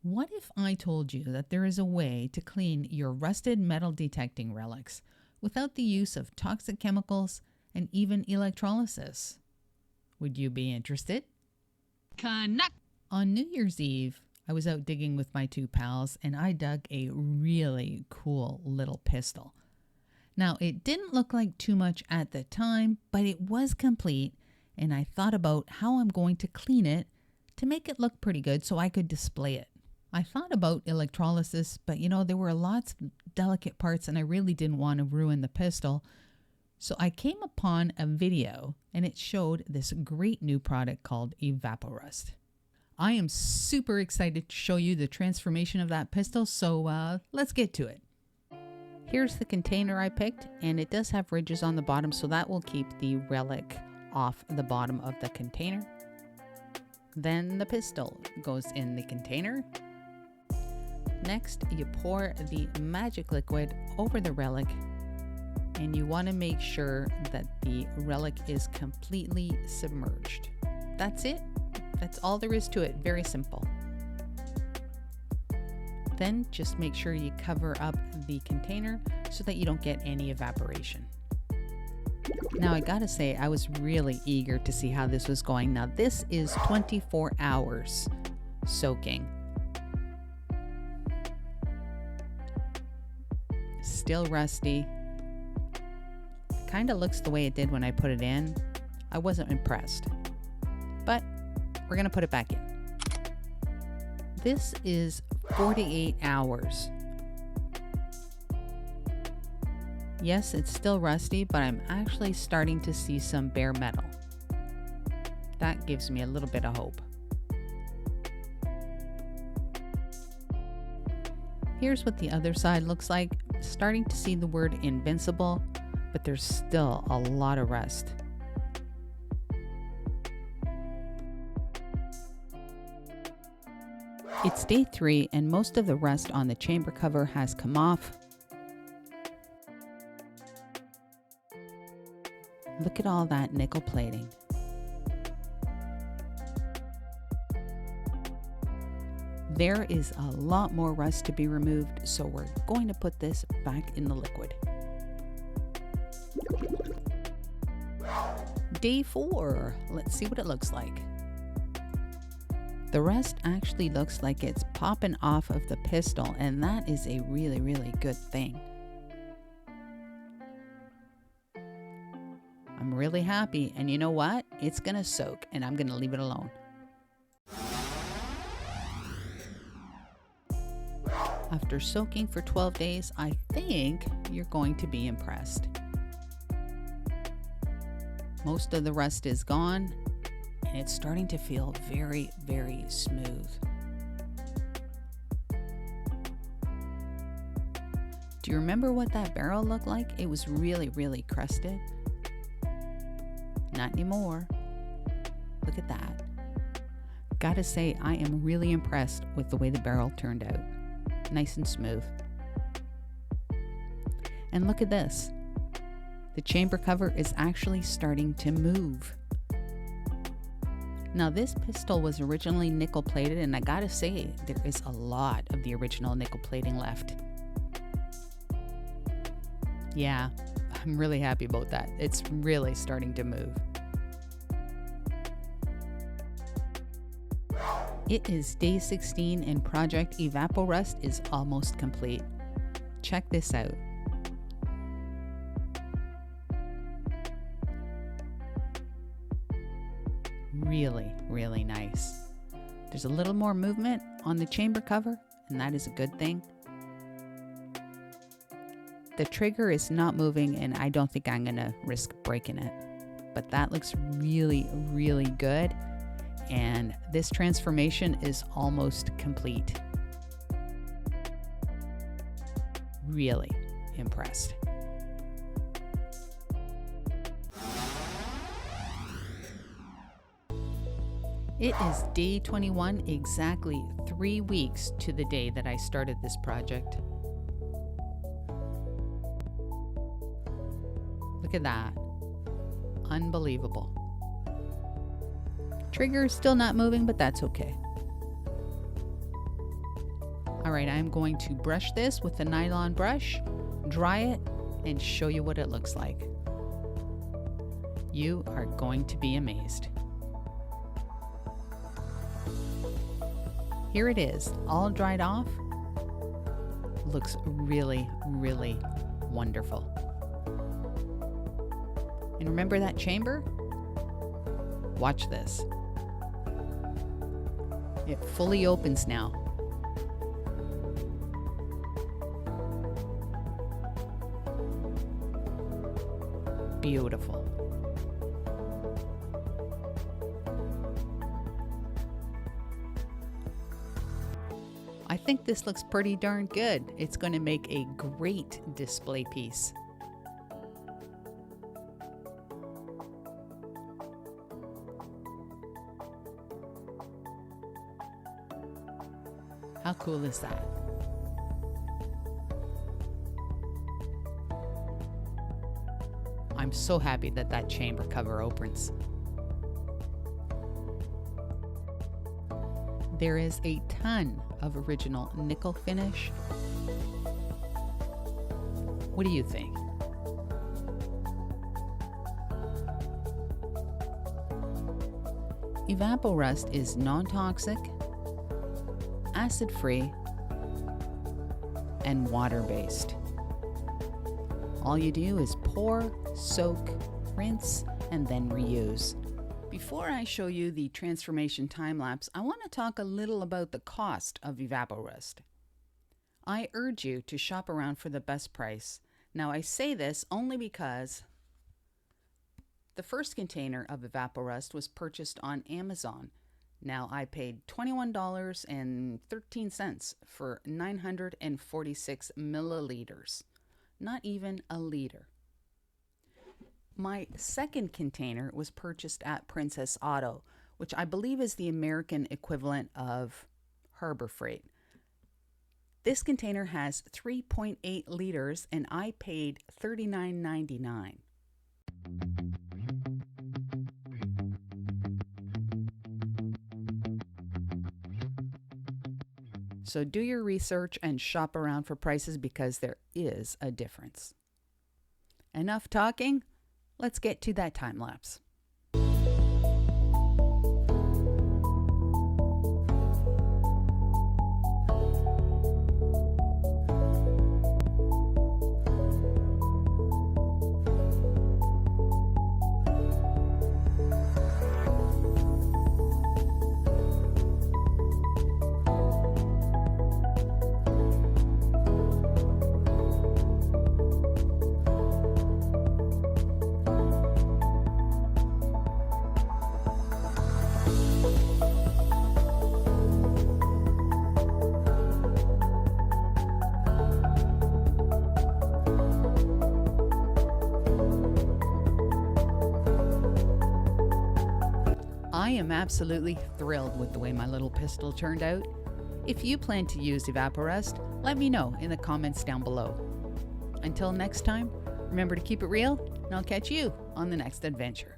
What if I told you that there is a way to clean your rusted metal detecting relics without the use of toxic chemicals and even electrolysis? Would you be interested? Connect. On New Year's Eve, I was out digging with my two pals and I dug a really cool little pistol. Now, it didn't look like too much at the time, but it was complete, and I thought about how I'm going to clean it to make it look pretty good so I could display it. I thought about electrolysis, but there were lots of delicate parts and I really didn't want to ruin the pistol. So I came upon a video and it showed this great new product called Evapo-Rust. I am super excited to show you the transformation of that pistol, so let's get to it. Here's the container I picked, and it does have ridges on the bottom, so that will keep the relic off the bottom of the container. Then the pistol goes in the container. Next, you pour the magic liquid over the relic, and you want to make sure that the relic is completely submerged. That's it. That's all there is to it. Very simple. Then just make sure you cover up the container so that you don't get any evaporation. Now I gotta say, I was really eager to see how this was going. Now this is 24 hours soaking. Still rusty. Kind of looks the way it did when I put it in. I wasn't impressed, but we're gonna put it back in. This is 48 hours. Yes, it's still rusty, but I'm actually starting to see some bare metal. That gives me a little bit of hope. Here's what the other side looks like. Starting to see the word Invincible, but there's still a lot of rust. It's day 3 and most of the rust on the chamber cover has come off. Look at all that nickel plating. There is a lot more rust to be removed, so we're going to put this back in the liquid. Day 4. Let's see what it looks like. The rust actually looks like it's popping off of the pistol, and that is a really, really good thing. I'm really happy, and you know what? It's gonna soak, and I'm gonna leave it alone. After soaking for 12 days, I think you're going to be impressed. Most of the rust is gone, and it's starting to feel very, very smooth. Do you remember what that barrel looked like? It was really, really crusted. Not anymore. Look at that. Gotta say, I am really impressed with the way the barrel turned out. Nice and smooth. And look at this. The chamber cover is actually starting to move. Now this pistol was originally nickel plated, and I gotta say, there is a lot of the original nickel plating left. Yeah, I'm really happy about that. It's really starting to move. It is day 16 and Project Evapo-Rust is almost complete. Check this out. Really, really nice. There's a little more movement on the chamber cover, and that is a good thing. The trigger is not moving, and I don't think I'm gonna risk breaking it. But that looks really, really good. And this transformation is almost complete. Really impressed. It is day 21, exactly 3 weeks to the day that I started this project. Look at that. Unbelievable. Trigger is still not moving, but that's okay. All right, I'm going to brush this with the nylon brush, dry it, and show you what it looks like. You are going to be amazed. Here it is, all dried off. Looks really, really wonderful. And remember that chamber? Watch this. It fully opens now. Beautiful. I think this looks pretty darn good. It's going to make a great display piece. How cool is that? I'm so happy that that chamber cover opens. There is a ton of original nickel finish. What do you think? Evapo-Rust is non-toxic, acid-free, and water-based. All you do is pour, soak, rinse, and then reuse. Before I show you the transformation time-lapse, I want to talk a little about the cost of Evapo-Rust. I urge you to shop around for the best price. Now, I say this only because the first container of Evapo-Rust was purchased on Amazon. Now, I paid $21.13 for 946 milliliters. Not even a liter. My second container was purchased at Princess Auto, which I believe is the American equivalent of Harbor Freight. This container has 3.8 liters and I paid $39.99. So do your research and shop around for prices because there is a difference. Enough talking. Let's get to that time lapse. I am absolutely thrilled with the way my little pistol turned out. If you plan to use Evapo-Rust, let me know in the comments down below. Until next time, remember to keep it real, and I'll catch you on the next adventure.